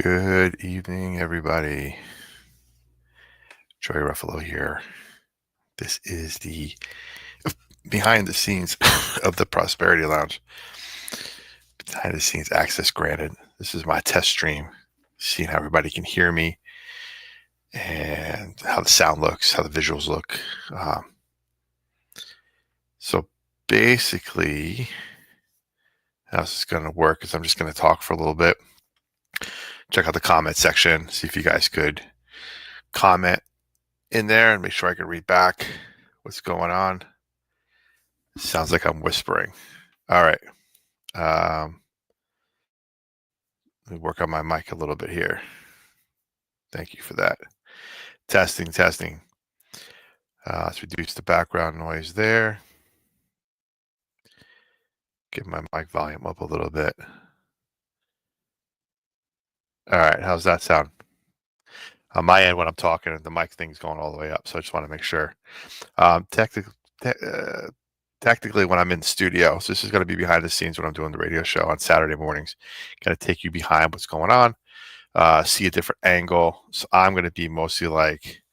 Good evening, everybody. Joey Ruffalo here. This is the behind the scenes of the Prosperity Lounge. Behind the scenes access granted. This is my test stream, seeing how everybody can hear me and how the sound looks, how the visuals look. So basically, how this is going to work is I'm just going to talk for a little bit. Check out the comment section, see if you guys could comment in there and make sure I can read back what's going on. Sounds like I'm whispering. All right. Let me work on my mic a little bit here. Thank you for that. Testing. Let's reduce the background noise there. Get my mic volume up a little bit. All right. How's that sound? On my end, when I'm talking, the mic thing's going all the way up. So I just want to make sure. Technically, when I'm in the studio, so this is going to be behind the scenes when I'm doing the radio show on Saturday mornings. Going to take you behind what's going on, see a different angle. So I'm going to be mostly like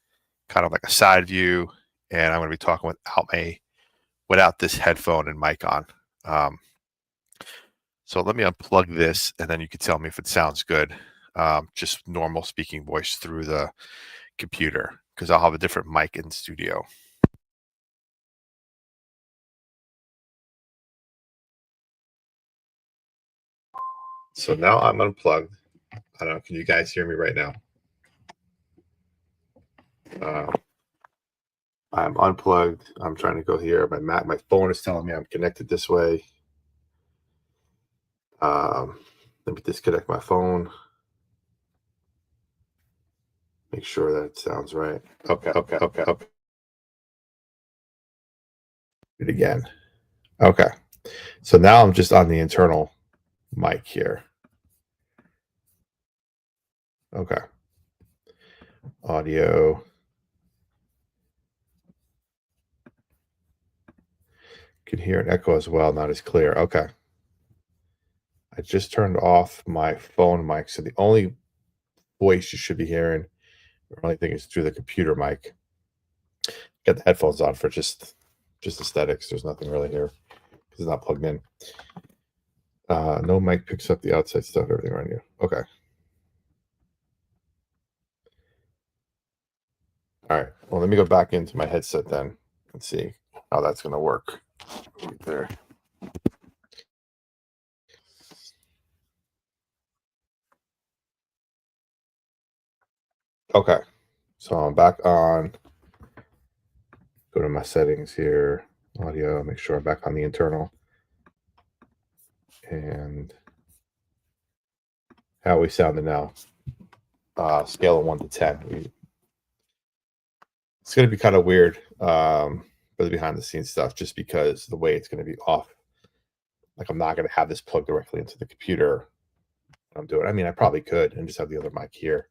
kind of like a side view, and I'm going to be talking without this headphone and mic on. So let me unplug this, and then you can tell me if it sounds good. Just normal speaking voice through the computer, because I'll have a different mic in the studio. So now I'm unplugged. I don't know. Can you guys hear me right now? I'm unplugged. I'm trying to go here. My phone is telling me I'm connected this way. Let me disconnect my phone. Make sure that it sounds right. Okay. Do it again. Okay. So now I'm just on the internal mic here. Okay. Audio. Can hear an echo as well, not as clear. Okay. I just turned off my phone mic, so the only voice you should be hearing, the only thing is through the computer mic. Get the headphones on for just aesthetics. There's nothing really here because it's not plugged in. No mic picks up the outside stuff, everything around you. Okay. All right. Well, let me go back into my headset then and see how that's going to work. Right there. Okay. So I'm back on. Go to my settings here, audio, make sure I'm back on the internal. And how we sounding now? Scale of 1 to 10. It's going to be kind of weird for the behind the scenes stuff, just because the way it's going to be off. Like, I'm not going to have this plugged directly into the computer. I'm doing. I mean, I probably could and just have the other mic here.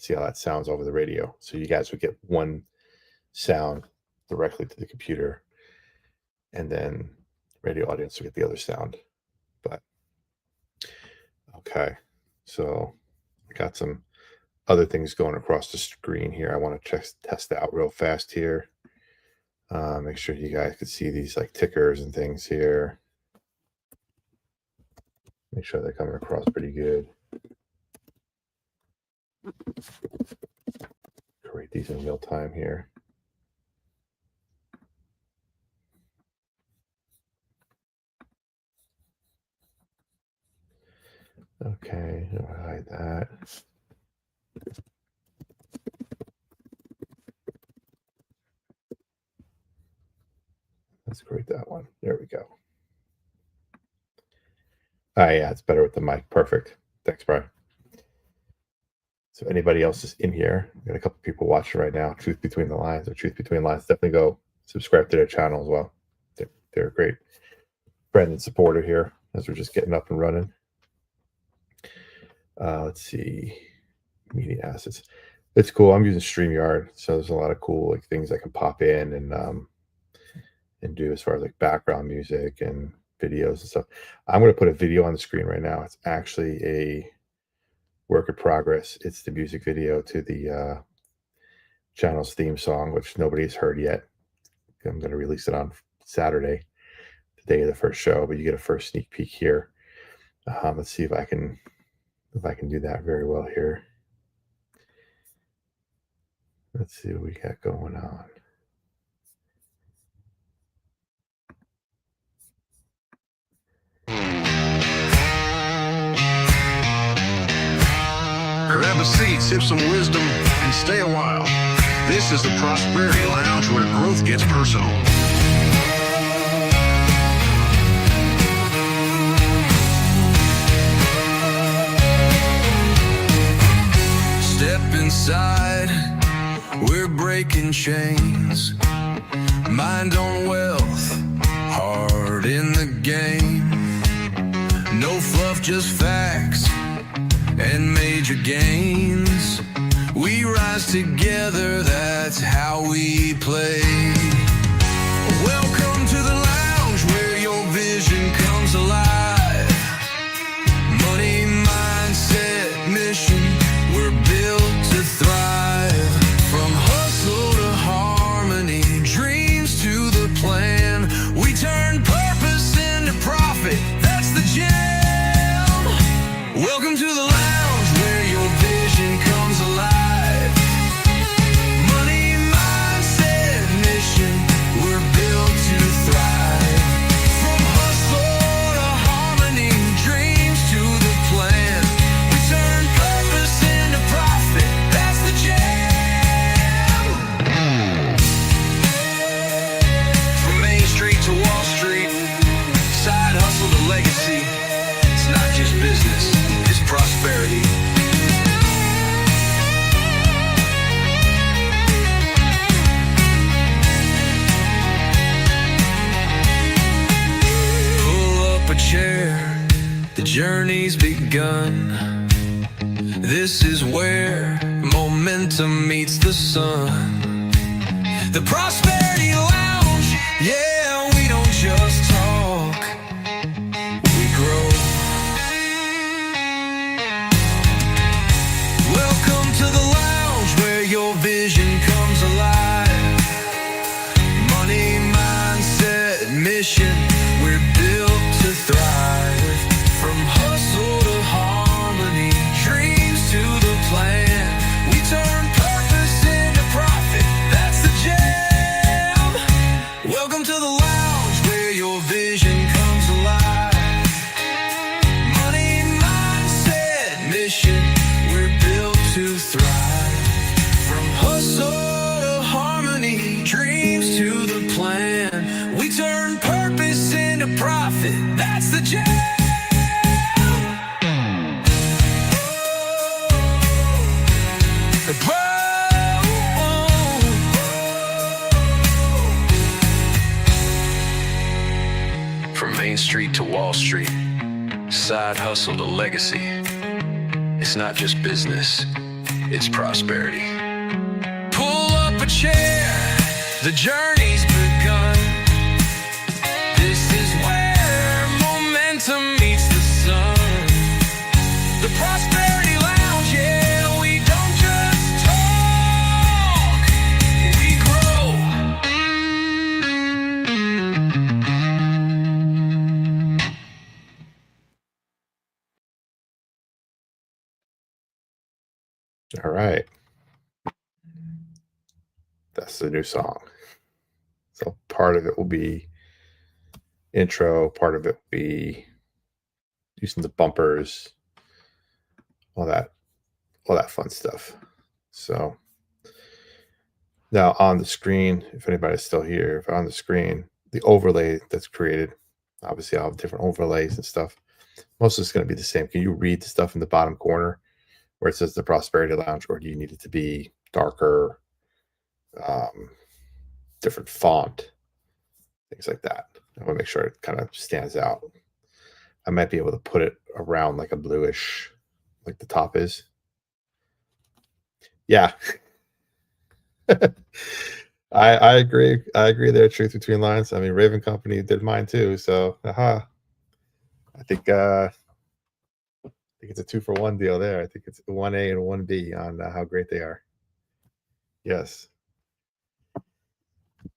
See how that sounds over the radio. So you guys would get one sound directly to the computer, and then radio audience will get the other sound. But okay, so I got some other things going across the screen here. I want to test out real fast here. Make sure you guys can see these like tickers and things here. Make sure they're coming across pretty good. Create these in real time here. Okay, I'll hide that. Let's create that one. There we go. Yeah, it's better with the mic. Perfect. Thanks, Brian. So anybody else is in here, got a couple people watching right now. Truth Between the Lines or Truth Between Lines. Definitely go subscribe to their channel as well. They're a great friend and supporter here as we're just getting up and running. Let's see, media assets. It's cool. I'm using StreamYard, so there's a lot of cool like things I can pop in and do as far as like background music and videos and stuff. I'm going to put a video on the screen right now. It's actually a work in progress. It's the music video to the channel's theme song, which nobody's heard yet. I'm going to release it on Saturday, the day of the first show, but you get a first sneak peek here. Let's see if I can do that very well here. Let's see what we got going on. Grab a seat, sip some wisdom, and stay a while. This is the Prosperity Lounge, where growth gets personal. Step inside, we're breaking chains. Mind on wealth, heart in the game. No fluff, just facts and major gains. We rise together, that's how we play. Welcome to the lounge where your vision comes alive. Money, mindset, mission, we're built to thrive. From hustle to harmony, dreams to the plan. We turn purpose into profit, that's the jam. Welcome to the lounge where your vision comes alive. Money, mindset, mission, we're built to thrive. From hustle to harmony, dreams to the plan. We turn purpose into profit, that's the jam. From Main Street to Wall Street, side hustle to legacy. It's not just business, it's prosperity. Pull up a chair, the journey's begun. This is where momentum meets the sun. The Prosperity Lounge, yeah, we don't just talk, we grow. Welcome to the lounge where your vision comes alive. Money, mindset, mission, we're built to thrive. From hustle to harmony, dreams to the plan. We turn purpose into profit, that's the jam. Welcome to the lounge where your vision comes alive. Money, mindset, mission, we're built to thrive. From hustle to harmony, dreams to the plan. We turn purpose into profit, that's the jam. From Main Street to Wall Street, side hustle to legacy. It's not just business, it's prosperity. Pull up a chair, the journey's begun. This is where momentum meets the sun. The Prosperity Lounge, yeah, we don't just talk, we grow. All right. That's the new song. So part of it will be intro, part of it will be using the bumpers, all that fun stuff. So now on the screen, if anybody's still here, if on the screen, the overlay that's created, obviously I'll have different overlays and stuff. Most of it's going to be the same. Can you read the stuff in the bottom corner where it says the Prosperity Lounge, or do you need it to be darker, different font, things like that? I want to make sure it kind of stands out. I might be able to put it around like a bluish, like the top is. Yeah. I agree. I agree there, truth between lines. I mean, Raven Company did mine too. So, I think think it's a 2-for-1 deal there. I think it's 1A and 1B on how great they are. Yes,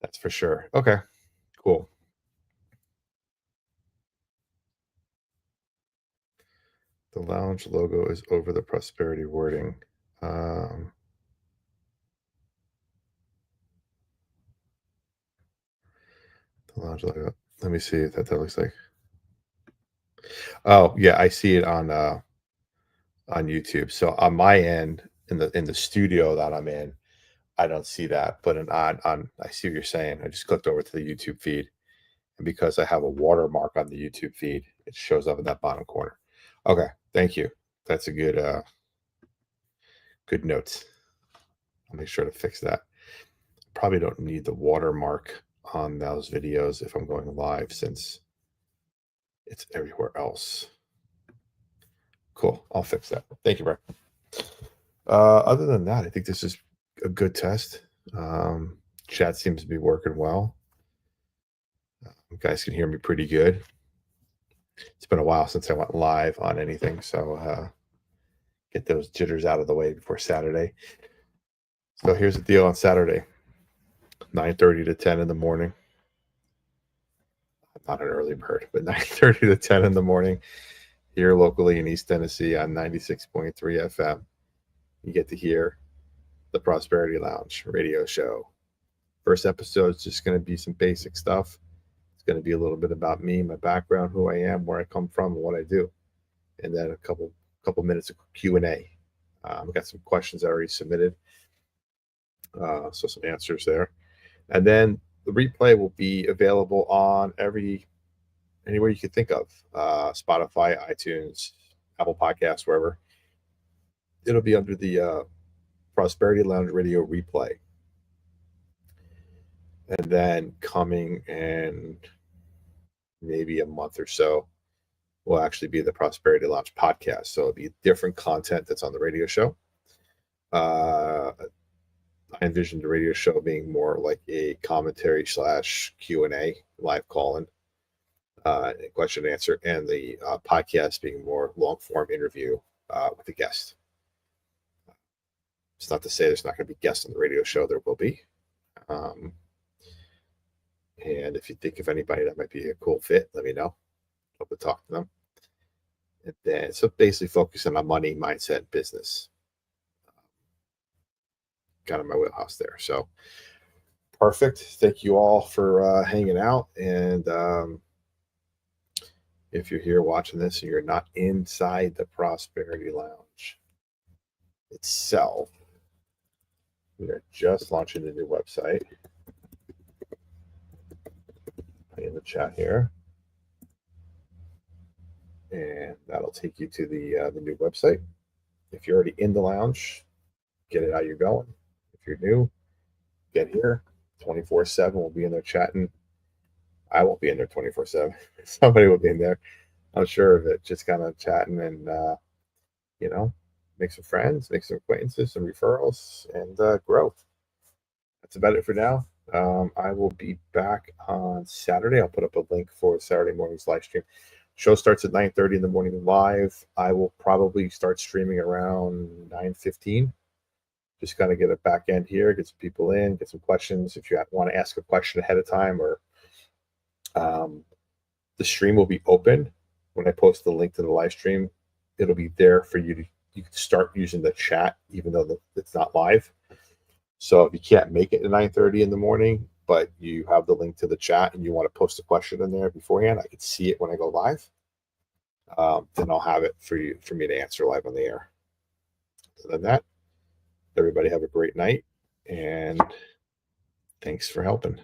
that's for sure. Okay, cool. The lounge logo is over the prosperity wording. Um, the lounge logo. Let me see what that looks like. Oh yeah, I see it on YouTube. So on my end, in the studio that I'm in, I don't see that. But on I see what you're saying. I just clicked over to the YouTube feed, and because I have a watermark on the YouTube feed, it shows up in that bottom corner. Okay, thank you. That's a good note. I'll make sure to fix that. Probably don't need the watermark on those videos if I'm going live since it's everywhere else. Cool. I'll fix that. Thank you, Brian. Other than that, I think this is a good test. Chat seems to be working well. You guys can hear me pretty good. It's been a while since I went live on anything, so get those jitters out of the way before Saturday. So here's the deal on Saturday, 9:30 to 10 in the morning. I'm not an early bird, but 9:30 to 10 in the morning here locally in East Tennessee on 96.3 FM. You get to hear the Prosperity Lounge radio show. First episode is just going to be some basic stuff. It's going to be a little bit about me, my background, who I am, where I come from, and what I do, and then a couple minutes of Q&A. I've got some questions I already submitted, so some answers there, and then the replay will be available on anywhere you could think of, Spotify, iTunes, Apple Podcasts, wherever. It'll be under the Prosperity Lounge Radio replay. And then coming in maybe a month or so will actually be the Prosperity Lounge podcast. So it'll be different content that's on the radio show. I envision the radio show being more like a commentary / Q&A, live call-in, question and answer, and the podcast being more long-form interview with a guest. It's not to say there's not going to be guests on the radio show. There will be. And if you think of anybody that might be a cool fit, let me know. Hope to talk to them. And then, so basically focusing on money, mindset, business. Kind of my wheelhouse there. So perfect. Thank you all for hanging out. And if you're here watching this and you're not inside the Prosperity Lounge itself, we are just launching a new website. In the chat here, and that'll take you to the new website. If you're already in the lounge, get it how you're going. If you're new, get here 24/7. We'll be in there chatting. I won't be in there 24/7. Somebody will be in there, I'm sure of it, just kind of chatting and make some friends, make some acquaintances, some referrals, and growth. That's about it for now. I will be back on Saturday. I'll put up a link for Saturday morning's live stream. Show starts at 9:30 in the morning live. I will probably start streaming around 9:15. Just kind of get a back end here, get some people in, get some questions. If you want to ask a question ahead of time, or the stream will be open when I post the link to the live stream. It'll be there for you can start using the chat, even though it's not live. So if you can't make it at 9:30 in the morning, but you have the link to the chat and you want to post a question in there beforehand, I can see it when I go live. Then I'll have it for me to answer live on the air. Other than that, everybody have a great night, and thanks for helping.